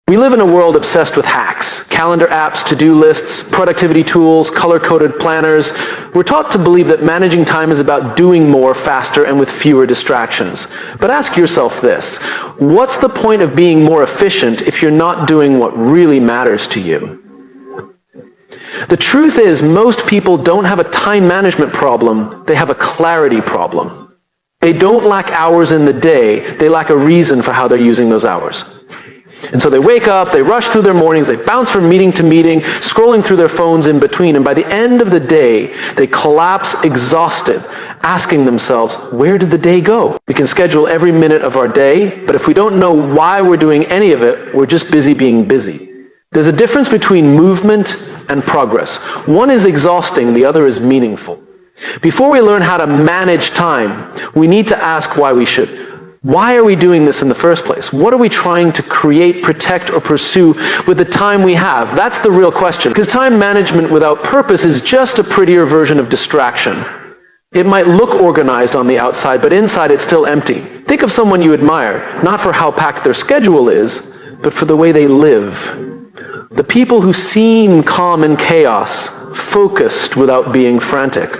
We live in a world obsessed with hacks, calendar apps, to-do lists, productivity tools, color-coded planners. We're taught to believe that managing time is about doing more faster and with fewer distractions. But ask yourself this: what's the point of being more efficient if you're not doing what really matters to you? The truth is, most people don't have a time management problem, they have a clarity problem. They don't lack hours in the day, they lack a reason for how they're using those hours. And so they wake up, they rush through their mornings, they bounce from meeting to meeting, scrolling through their phones in between, and by the end of the day, they collapse exhausted, asking themselves, where did the day go? We can schedule every minute of our day, but if we don't know why we're doing any of it, we're just busy being busy. There's a difference between movement and progress. One is exhausting, the other is meaningful. Before we learn how to manage time, we need to ask why we should. Why are we doing this in the first place? What are we trying to create, protect, or pursue with the time we have? That's the real question. Because time management without purpose is just a prettier version of distraction. It might look organized on the outside, but inside it's still empty. Think of someone you admire, not for how packed their schedule is, but for the way they live. The people who seem calm in chaos, focused without being frantic.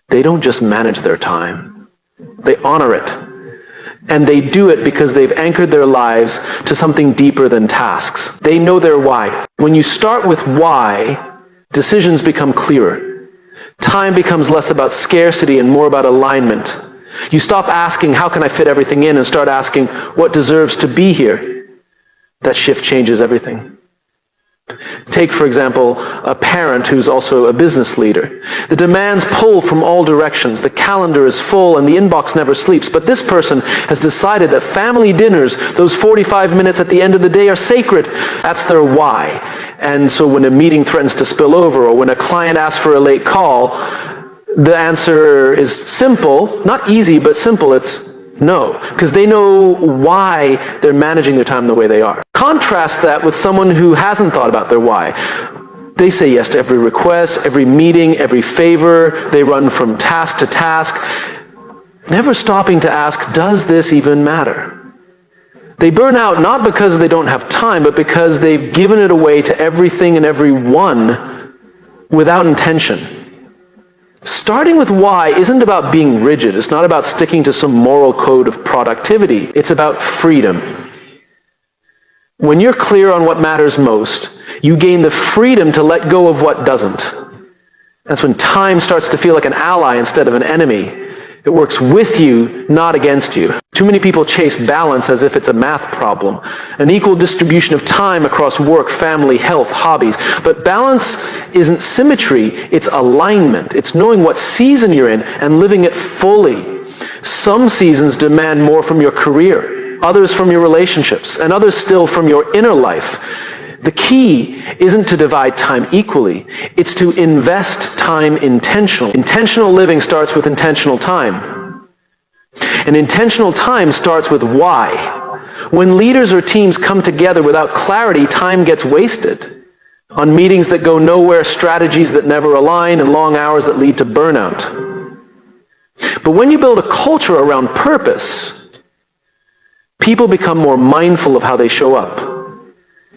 They don't just manage their time. They honor it. And they do it because they've anchored their lives to something deeper than tasks. They know their why. When you start with why, decisions become clearer. Time becomes less about scarcity and more about alignment. You stop asking, how can I fit everything in, and start asking, what deserves to be here? That shift changes everything. Take, for example, a parent who's also a business leader. The demands pull from all directions. The calendar is full and the inbox never sleeps. But this person has decided that family dinners, those 45 minutes at the end of the day, are sacred. That's their why. And so when a meeting threatens to spill over, or when a client asks for a late call, the answer is simple, not easy, but simple. It's no, because they know why they're managing their time the way they are. Contrast that with someone who hasn't thought about their why. They say yes to every request, every meeting, every favor. They run from task to task, never stopping to ask, does this even matter? They burn out not because they don't have time, but because they've given it away to everything and everyone without intention. Starting with why isn't about being rigid. It's not about sticking to some moral code of productivity. It's about freedom. When you're clear on what matters most, you gain the freedom to let go of what doesn't. That's when time starts to feel like an ally instead of an enemy. It works with you, not against you. Too many people chase balance as if it's a math problem. An equal distribution of time across work, family, health, hobbies. But balance isn't symmetry, it's alignment. It's knowing what season you're in and living it fully. Some seasons demand more from your career, others from your relationships, and others still from your inner life. The key isn't to divide time equally, it's to invest time intentionally. Intentional living starts with intentional time. And intentional time starts with why. When leaders or teams come together without clarity, time gets wasted on meetings that go nowhere, strategies that never align, and long hours that lead to burnout. But when you build a culture around purpose, people become more mindful of how they show up.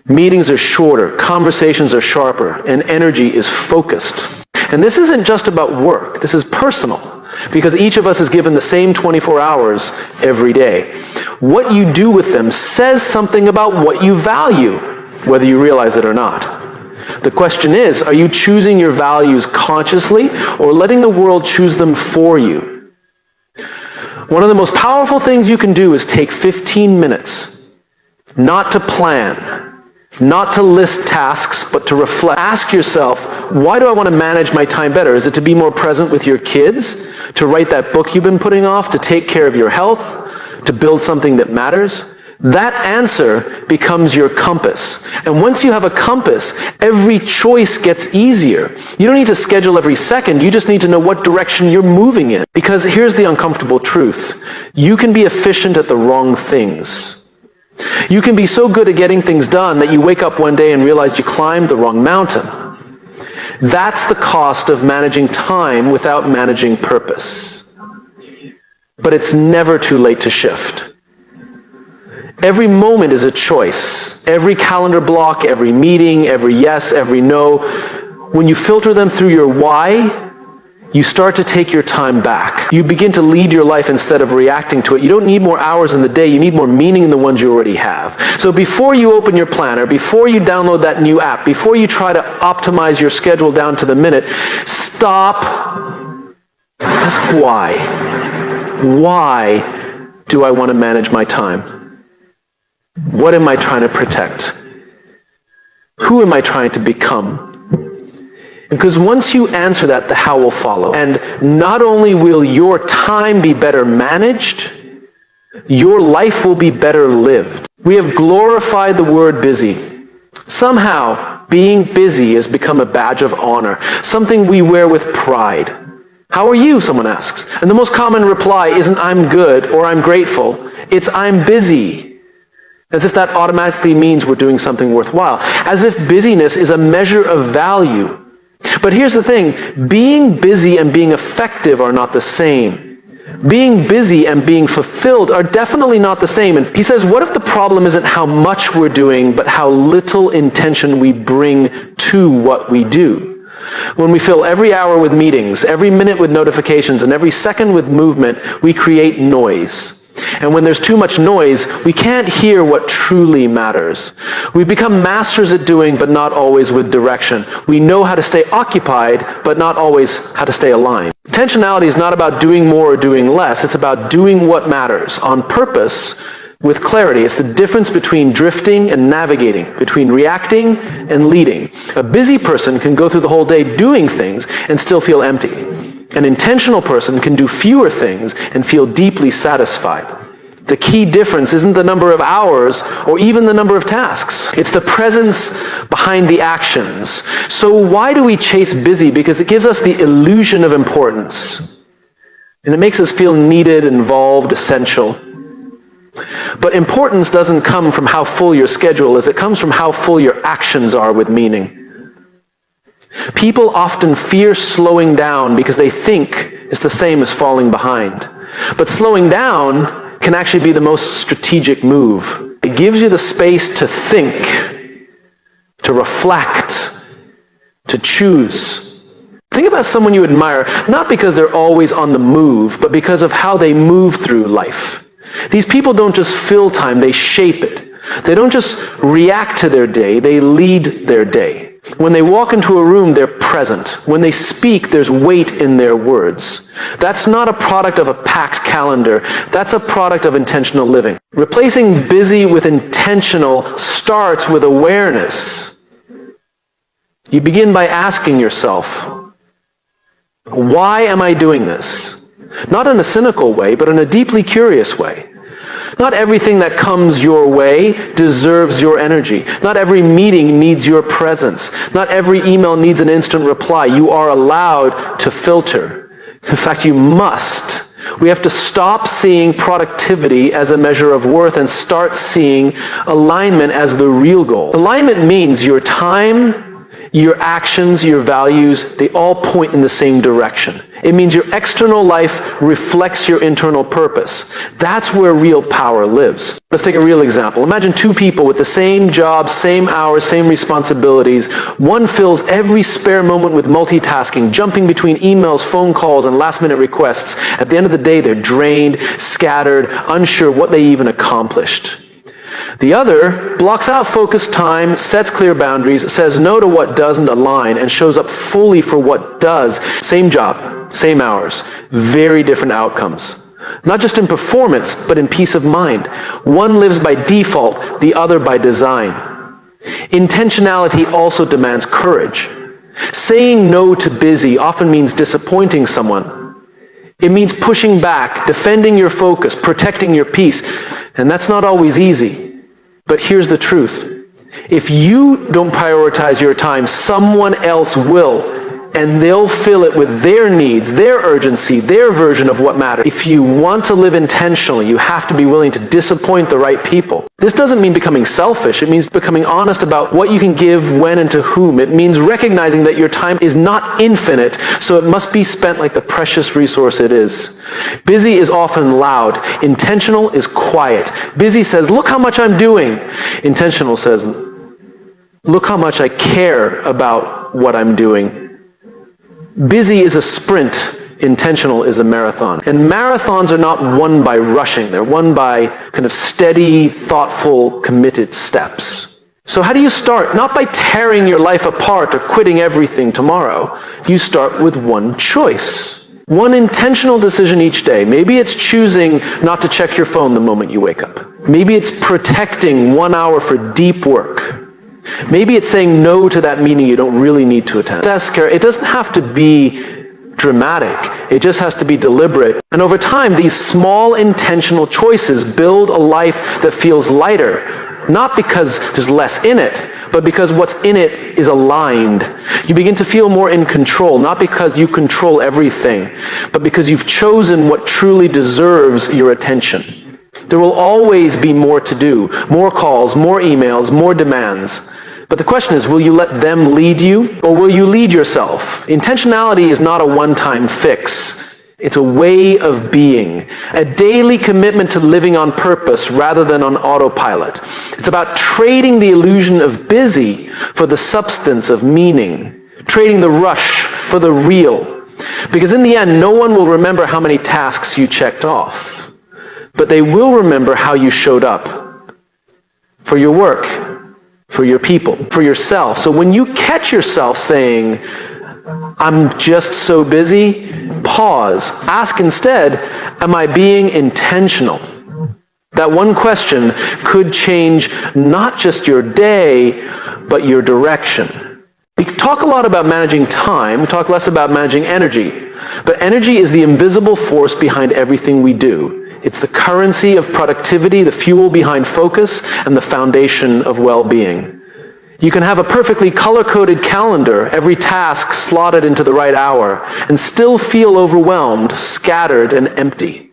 Meetings are shorter, conversations are sharper, and energy is focused. And this isn't just about work, this is personal, because each of us is given the same 24 hours every day. What you do with them says something about what you value, whether you realize it or not. The question is, are you choosing your values consciously or letting the world choose them for you? One of the most powerful things you can do is take 15 minutes, not to plan, not to list tasks, but to reflect. Ask yourself, why do I want to manage my time better? Is it to be more present with your kids? To write that book you've been putting off? To take care of your health? To build something that matters? That answer becomes your compass. And once you have a compass, every choice gets easier. You don't need to schedule every second, you just need to know what direction you're moving in. Because here's the uncomfortable truth. You can be efficient at the wrong things. You can be so good at getting things done that you wake up one day and realize you climbed the wrong mountain. That's the cost of managing time without managing purpose. But it's never too late to shift. Every moment is a choice. Every calendar block, every meeting, every yes, every no. When you filter them through your why, you start to take your time back. You begin to lead your life instead of reacting to it. You don't need more hours in the day. You need more meaning in the ones you already have. So before you open your planner, before you download that new app, before you try to optimize your schedule down to the minute, stop. Ask why. Why do I want to manage my time? What am I trying to protect? Who am I trying to become? Because once you answer that, the how will follow. And not only will your time be better managed, your life will be better lived. We have glorified the word busy. Somehow, being busy has become a badge of honor, something we wear with pride. How are you, someone asks. And the most common reply isn't I'm good or I'm grateful. It's I'm busy. As if that automatically means we're doing something worthwhile. As if busyness is a measure of value. But here's the thing, being busy and being effective are not the same. Being busy and being fulfilled are definitely not the same. And he says, what if the problem isn't how much we're doing, but how little intention we bring to what we do? When we fill every hour with meetings, every minute with notifications, and every second with movement, we create noise. And when there's too much noise, we can't hear what truly matters. We become masters at doing, but not always with direction. We know how to stay occupied, but not always how to stay aligned. Intentionality is not about doing more or doing less. It's about doing what matters on purpose with clarity. It's the difference between drifting and navigating, between reacting and leading. A busy person can go through the whole day doing things and still feel empty. An intentional person can do fewer things and feel deeply satisfied. The key difference isn't the number of hours or even the number of tasks. It's the presence behind the actions. So why do we chase busy? Because it gives us the illusion of importance. And it makes us feel needed, involved, essential. But importance doesn't come from how full your schedule is. It comes from how full your actions are with meaning. People often fear slowing down because they think it's the same as falling behind. But slowing down can actually be the most strategic move. It gives you the space to think, to reflect, to choose. Think about someone you admire, not because they're always on the move, but because of how they move through life. These people don't just fill time, they shape it. They don't just react to their day, they lead their day. When they walk into a room, they're present. When they speak, there's weight in their words. That's not a product of a packed calendar. That's a product of intentional living. Replacing busy with intentional starts with awareness. You begin by asking yourself, why am I doing this? Not in a cynical way, but in a deeply curious way. Not everything that comes your way deserves your energy. Not every meeting needs your presence. Not every email needs an instant reply. You are allowed to filter. In fact, you must. We have to stop seeing productivity as a measure of worth and start seeing alignment as the real goal. Alignment means your time, your actions, your values, they all point in the same direction. It means your external life reflects your internal purpose. That's where real power lives. Let's take a real example. Imagine two people with the same job, same hours, same responsibilities. One fills every spare moment with multitasking, jumping between emails, phone calls, and last-minute requests. At the end of the day, they're drained, scattered, unsure what they even accomplished. The other blocks out focused time, sets clear boundaries, says no to what doesn't align, and shows up fully for what does. Same job, same hours, very different outcomes. Not just in performance, but in peace of mind. One lives by default, the other by design. Intentionality also demands courage. Saying no to busy often means disappointing someone. It means pushing back, defending your focus, protecting your peace. And that's not always easy. But here's the truth. If you don't prioritize your time, someone else will. and they'll fill it with their needs, their urgency, their version of what matters. If you want to live intentionally, you have to be willing to disappoint the right people. This doesn't mean becoming selfish. It means becoming honest about what you can give, when, and to whom. It means recognizing that your time is not infinite, so it must be spent like the precious resource it is. Busy is often loud. Intentional is quiet. Busy says, look how much I'm doing. Intentional says, look how much I care about what I'm doing. Busy is a sprint. Intentional is a marathon. And marathons are not won by rushing. They're won by kind of steady, thoughtful, committed steps. So how do you start? Not by tearing your life apart or quitting everything tomorrow. You start with one choice. One intentional decision each day. Maybe it's choosing not to check your phone the moment you wake up. Maybe it's protecting 1 hour for deep work. Maybe it's saying no to that meeting you don't really need to attend. It doesn't have to be dramatic. It just has to be deliberate. And over time, these small intentional choices build a life that feels lighter, not because there's less in it, but because what's in it is aligned. You begin to feel more in control, not because you control everything, but because you've chosen what truly deserves your attention. There will always be more to do, more calls, more emails, more demands. But the question is, will you let them lead you, or will you lead yourself? Intentionality is not a one-time fix. It's a way of being, a daily commitment to living on purpose rather than on autopilot. It's about trading the illusion of busy for the substance of meaning, trading the rush for the real. Because in the end, no one will remember how many tasks you checked off. But they will remember how you showed up for your work, for your people, for yourself. So when you catch yourself saying, I'm just so busy, pause. Ask instead, am I being intentional? That one question could change not just your day, but your direction. We talk a lot about managing time, we talk less about managing energy. But energy is the invisible force behind everything we do. It's the currency of productivity, the fuel behind focus, and the foundation of well-being. You can have a perfectly color-coded calendar, every task slotted into the right hour, and still feel overwhelmed, scattered, and empty.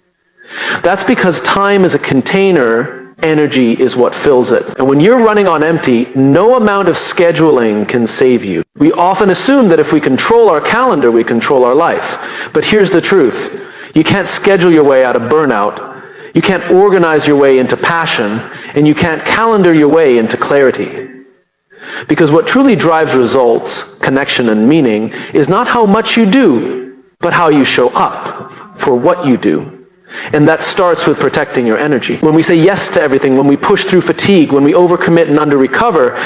That's because time is a container, energy is what fills it. And when you're running on empty, no amount of scheduling can save you. We often assume that if we control our calendar, we control our life. But here's the truth. You can't schedule your way out of burnout. You can't organize your way into passion, and you can't calendar your way into clarity. Because what truly drives results, connection, and meaning is not how much you do, but how you show up for what you do. And that starts with protecting your energy. When we say yes to everything, when we push through fatigue, when we overcommit and under-recover,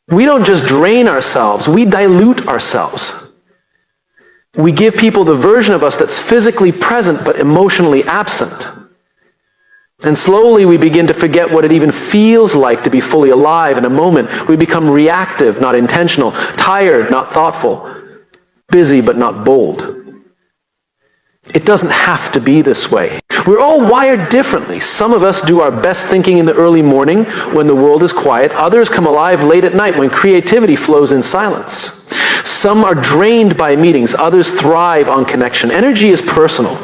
we don't just drain ourselves, we dilute ourselves. We give people the version of us that's physically present but emotionally absent. And slowly we begin to forget what it even feels like to be fully alive in a moment. We become reactive, not intentional, tired, not thoughtful, busy but not bold. It doesn't have to be this way. We're all wired differently. Some of us do our best thinking in the early morning when the world is quiet. Others come alive late at night when creativity flows in silence. Some are drained by meetings. Others thrive on connection. Energy is personal.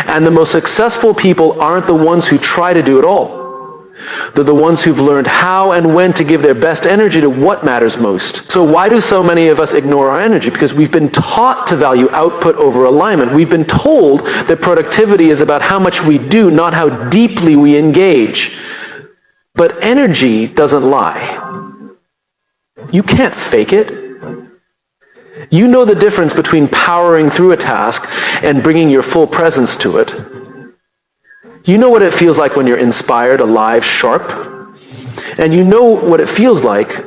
And the most successful people aren't the ones who try to do it all. They're the ones who've learned how and when to give their best energy to what matters most. So why do so many of us ignore our energy? Because we've been taught to value output over alignment. We've been told that productivity is about how much we do, not how deeply we engage. But energy doesn't lie. You can't fake it. You know the difference between powering through a task and bringing your full presence to it. You know what it feels like when you're inspired, alive, sharp. And you know what it feels like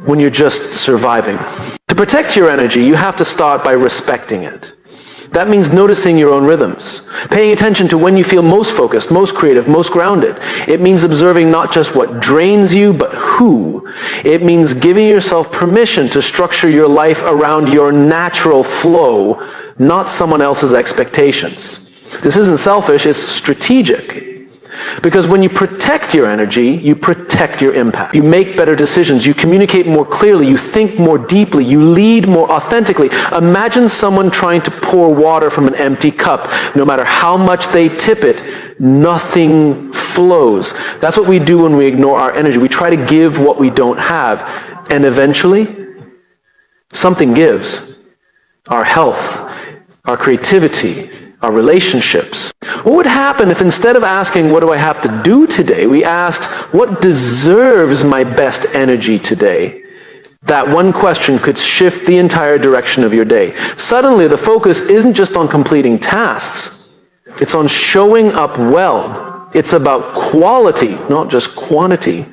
when you're just surviving. To protect your energy, you have to start by respecting it. That means noticing your own rhythms, paying attention to when you feel most focused, most creative, most grounded. It means observing not just what drains you, but who. It means giving yourself permission to structure your life around your natural flow, not someone else's expectations. This isn't selfish, it's strategic. Because when you protect your energy, you protect your impact. You make better decisions, you communicate more clearly, you think more deeply, you lead more authentically. Imagine someone trying to pour water from an empty cup. No matter how much they tip it, nothing flows. That's what we do when we ignore our energy. We try to give what we don't have, and eventually, something gives. Our health, our creativity, our relationships. What would happen if instead of asking, what do I have to do today, we asked, what deserves my best energy today? That one question could shift the entire direction of your day. Suddenly, the focus isn't just on completing tasks. It's on showing up well. It's about quality, not just quantity.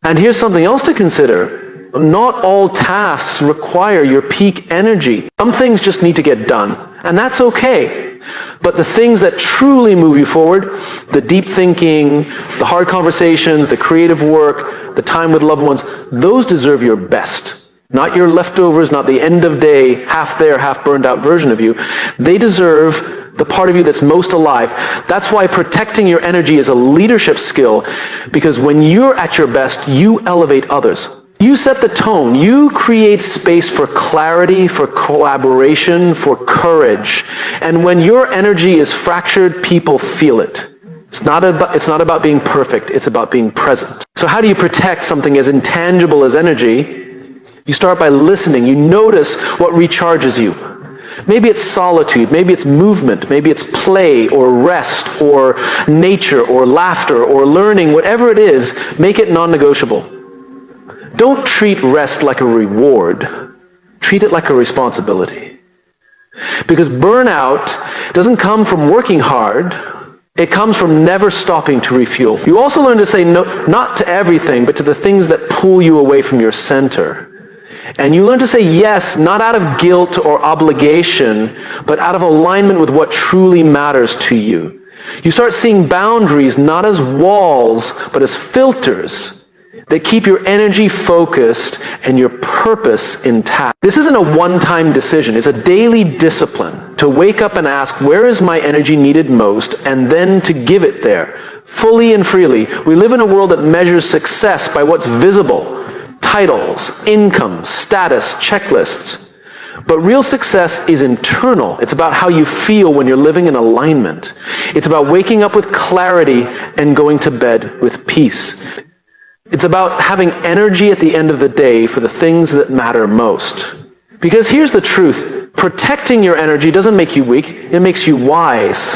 And here's something else to consider. Not all tasks require your peak energy. Some things just need to get done, and that's okay. But the things that truly move you forward, the deep thinking, the hard conversations, the creative work, the time with loved ones, those deserve your best. Not your leftovers, not the end of day, half there, half burned out version of you. They deserve the part of you that's most alive. That's why protecting your energy is a leadership skill, because when you're at your best, you elevate others. You set the tone. You create space for clarity, for collaboration, for courage. And when your energy is fractured, people feel it. It's not about being perfect. It's about being present. So how do you protect something as intangible as energy? You start by listening. You notice what recharges you. Maybe it's solitude, maybe it's movement, maybe it's play or rest or nature or laughter or learning. Whatever it is, make it non-negotiable. Don't treat rest like a reward. Treat it like a responsibility. Because burnout doesn't come from working hard. It comes from never stopping to refuel. You also learn to say no, not to everything, but to the things that pull you away from your center. And you learn to say yes, not out of guilt or obligation, but out of alignment with what truly matters to you. You start seeing boundaries not as walls, but as filters that keep your energy focused and your purpose intact. This isn't a one-time decision. It's a daily discipline to wake up and ask, where is my energy needed most, and then to give it there, fully and freely. We live in a world that measures success by what's visible, titles, income, status, checklists. But real success is internal. It's about how you feel when you're living in alignment. It's about waking up with clarity and going to bed with peace. It's about having energy at the end of the day for the things that matter most. Because here's the truth. Protecting your energy doesn't make you weak. It makes you wise.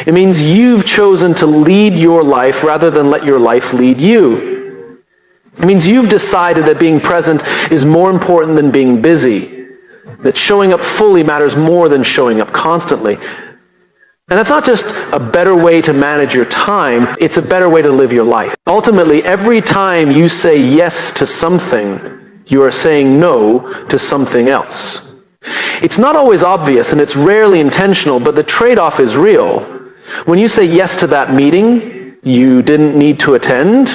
It means you've chosen to lead your life rather than let your life lead you. It means you've decided that being present is more important than being busy. That showing up fully matters more than showing up constantly. And that's not just a better way to manage your time, it's a better way to live your life. Ultimately, every time you say yes to something, you are saying no to something else. It's not always obvious and it's rarely intentional, but the trade-off is real. When you say yes to that meeting you didn't need to attend,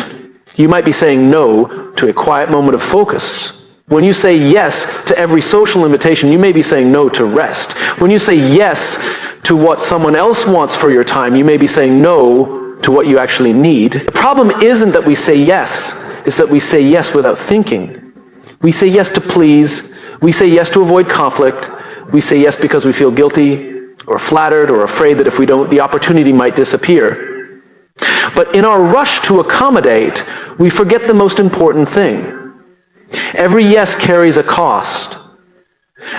you might be saying no to a quiet moment of focus. When you say yes to every social invitation, you may be saying no to rest. When you say yes to what someone else wants for your time, you may be saying no to what you actually need. The problem isn't that we say yes, it's that we say yes without thinking. We say yes to please, we say yes to avoid conflict, we say yes because we feel guilty or flattered or afraid that if we don't, the opportunity might disappear. But in our rush to accommodate, we forget the most important thing. Every yes carries a cost.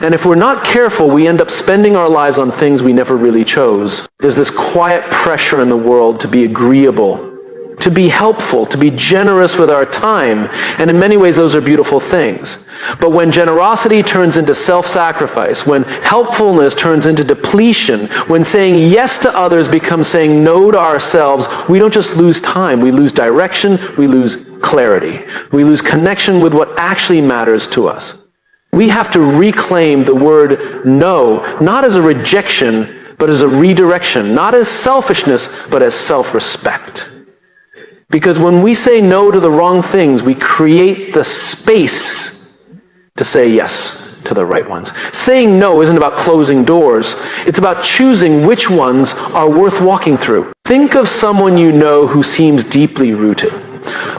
And if we're not careful, we end up spending our lives on things we never really chose. There's this quiet pressure in the world to be agreeable, to be helpful, to be generous with our time. And in many ways, those are beautiful things. But when generosity turns into self-sacrifice, when helpfulness turns into depletion, when saying yes to others becomes saying no to ourselves, we don't just lose time, we lose direction, we lose clarity. We lose connection with what actually matters to us. We have to reclaim the word no, not as a rejection, but as a redirection, not as selfishness, but as self-respect. Because when we say no to the wrong things, we create the space to say yes to the right ones. Saying no isn't about closing doors. It's about choosing which ones are worth walking through. Think of someone you know who seems deeply rooted.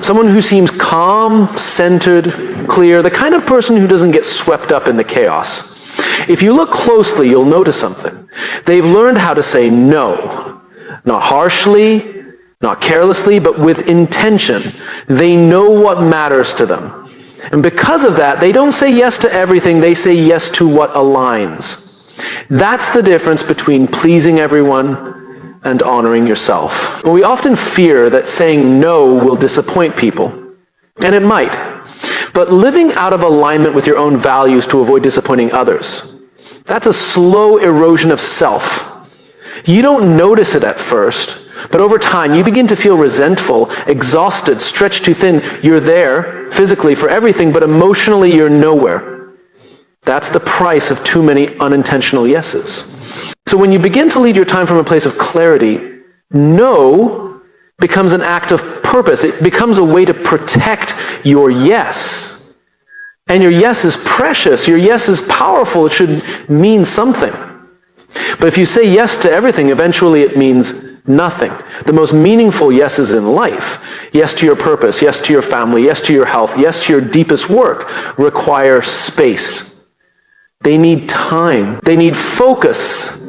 Someone who seems calm, centered, clear, the kind of person who doesn't get swept up in the chaos. If you look closely, you'll notice something. They've learned how to say no. Not harshly, not carelessly, but with intention. They know what matters to them. And because of that, they don't say yes to everything, they say yes to what aligns. That's the difference between pleasing everyone and honoring yourself. We often fear that saying no will disappoint people, and it might. But living out of alignment with your own values to avoid disappointing others, that's a slow erosion of self. You don't notice it at first, but over time you begin to feel resentful, exhausted, stretched too thin. You're there physically for everything, but emotionally you're nowhere. That's the price of too many unintentional yeses. So when you begin to lead your time from a place of clarity, no becomes an act of purpose. It becomes a way to protect your yes. And your yes is precious. Your yes is powerful. It should mean something. But if you say yes to everything, eventually it means nothing. The most meaningful yeses in life, yes to your purpose, yes to your family, yes to your health, yes to your deepest work, require space. They need time. They need focus.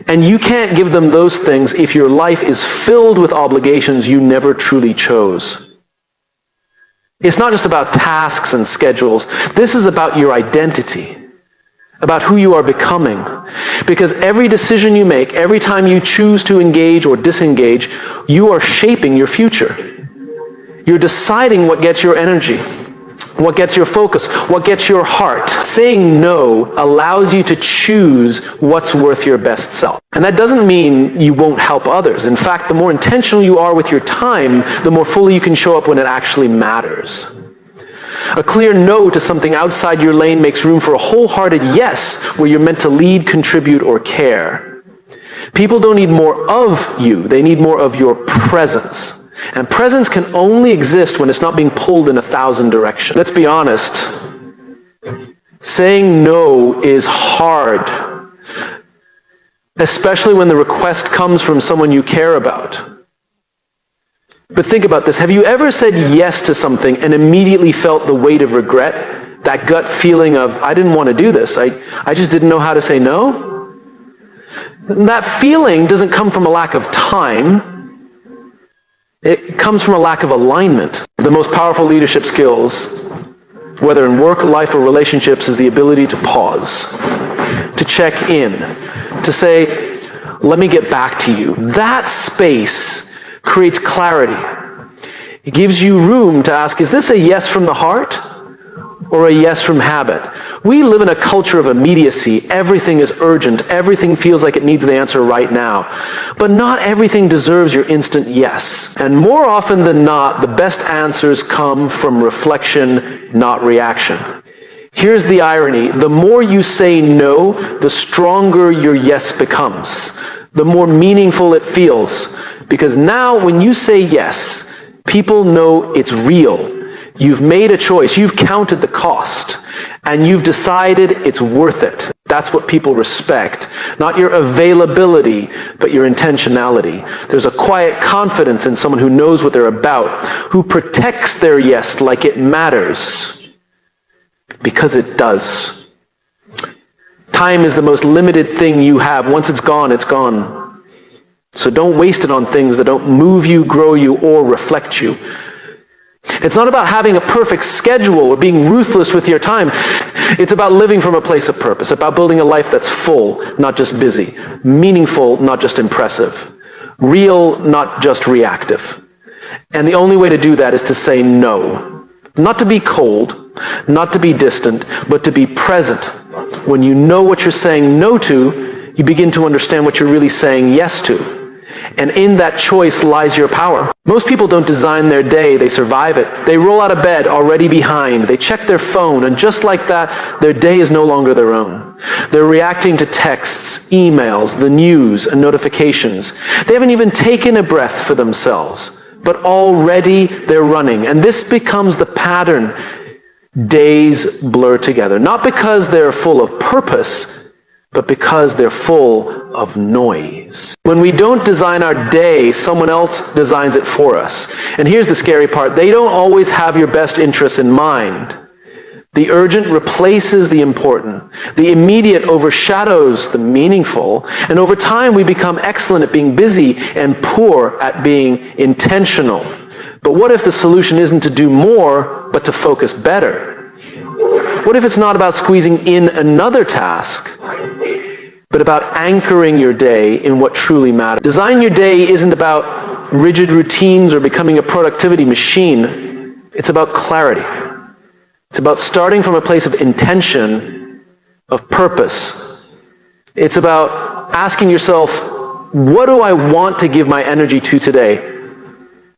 And you can't give them those things if your life is filled with obligations you never truly chose. It's not just about tasks and schedules. This is about your identity, about who you are becoming. Because every decision you make, every time you choose to engage or disengage, you are shaping your future. You're deciding what gets your energy, what gets your focus, what gets your heart. Saying no allows you to choose what's worth your best self. And that doesn't mean you won't help others. In fact, the more intentional you are with your time, the more fully you can show up when it actually matters. A clear no to something outside your lane makes room for a wholehearted yes where you're meant to lead, contribute, or care. People don't need more of you. They need more of your presence. And presence can only exist when it's not being pulled in 1,000 directions. Let's be honest. Saying no is hard, especially when the request comes from someone you care about. But think about this. Have you ever said yes to something and immediately felt the weight of regret? That gut feeling of, I didn't want to do this. I just didn't know how to say no? That feeling doesn't come from a lack of time. It comes from a lack of alignment. The most powerful leadership skills, whether in work, life, or relationships, is the ability to pause, to check in, to say, let me get back to you. That space creates clarity. It gives you room to ask, is this a yes from the heart or a yes from habit? We live in a culture of immediacy. Everything is urgent. Everything feels like it needs the answer right now. But not everything deserves your instant yes. And more often than not, the best answers come from reflection, not reaction. Here's the irony. The more you say no, the stronger your yes becomes. The more meaningful it feels. Because now when you say yes, people know it's real. You've made a choice. You've counted the cost. And you've decided it's worth it. That's what people respect. Not your availability, but your intentionality. There's a quiet confidence in someone who knows what they're about, who protects their yes like it matters. Because it does. Time is the most limited thing you have. Once it's gone, it's gone. So don't waste it on things that don't move you, grow you, or reflect you. It's not about having a perfect schedule or being ruthless with your time. It's about living from a place of purpose, about building a life that's full, not just busy, meaningful, not just impressive, real, not just reactive. And the only way to do that is to say no. Not to be cold, not to be distant, but to be present. When you know what you're saying no to, you begin to understand what you're really saying yes to. And in that choice lies your power. Most people don't design their day, they survive it. They roll out of bed already behind. They check their phone, and just like that, their day is no longer their own. They're reacting to texts, emails, the news, and notifications. They haven't even taken a breath for themselves, but already they're running. And this becomes the pattern. Days blur together. Not because they're full of purpose, but because they're full of noise. When we don't design our day, someone else designs it for us. And here's the scary part. They don't always have your best interests in mind. The urgent replaces the important. The immediate overshadows the meaningful. And over time, we become excellent at being busy and poor at being intentional. But what if the solution isn't to do more, but to focus better? What if it's not about squeezing in another task, but about anchoring your day in what truly matters? Design your day isn't about rigid routines or becoming a productivity machine. It's about clarity. It's about starting from a place of intention, of purpose. It's about asking yourself, what do I want to give my energy to today?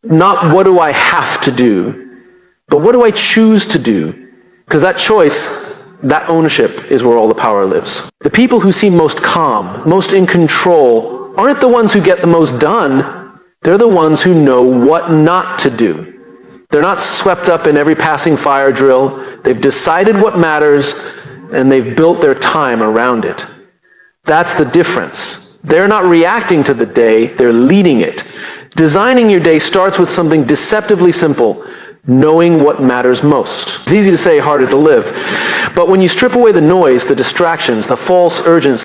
Not what do I have to do, but what do I choose to do? Because that choice, that ownership is where all the power lives. The people who seem most calm, most in control, aren't the ones who get the most done. They're the ones who know what not to do. They're not swept up in every passing fire drill. They've decided what matters, and they've built their time around it. That's the difference. They're not reacting to the day, they're leading it. Designing your day starts with something deceptively simple: knowing what matters most. It's easy to say, harder to live. But when you strip away the noise, the distractions, the false urgency,